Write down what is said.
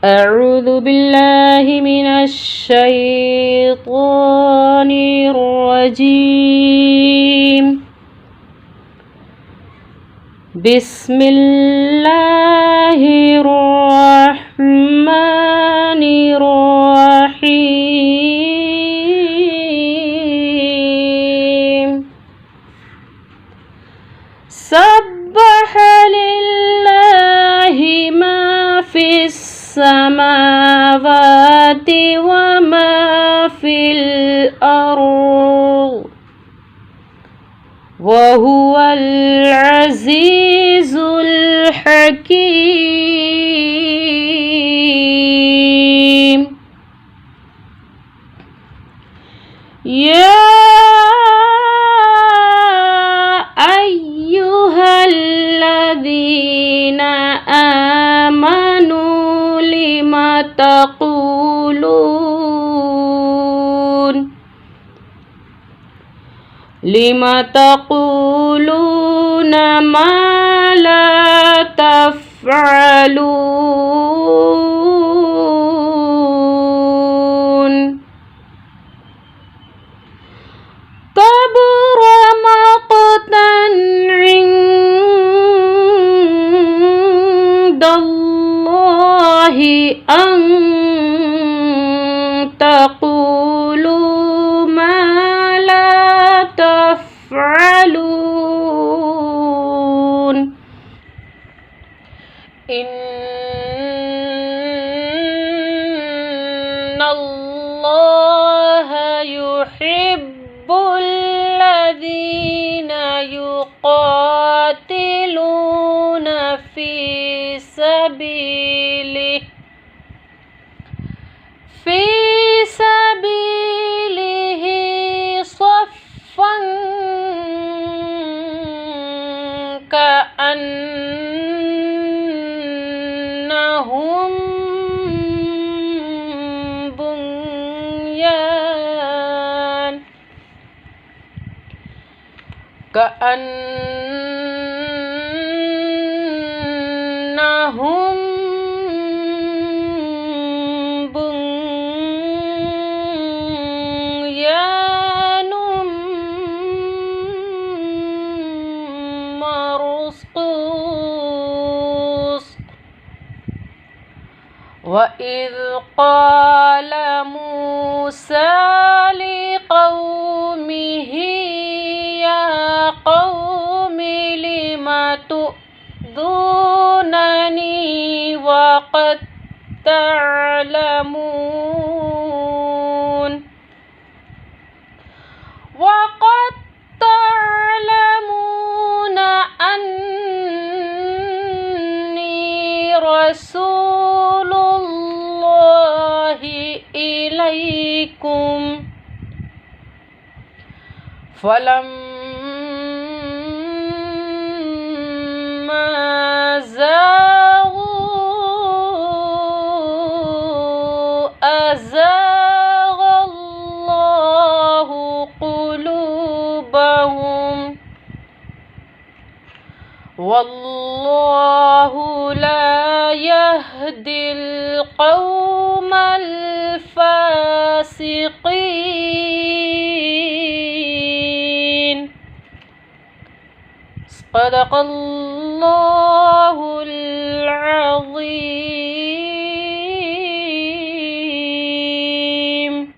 أعوذ بالله من الشيطان الرجيم. بسم الله الرحمن الرحيم. سبح لله ما في السماوات وما في الأرض وهو العزيز الحكيم. يا أيها الذين آمنوا لم تقولون ما لا تفعلون؟ كبر مقتا عند الله أن تقولوا ما لا تفعلون. إن الله يحب الذين يقاتلون في سبيله صفا كأنهم بنيان مرصوص. وإذ قال موسى لقومه يا قوم لم تؤذونني وقد تعلمون أني رسول الله إليكم. فلما زاغوا أزاغ الله قلوبهم والله لا يهدي القوم الفاسقين. صدق الله العظيم.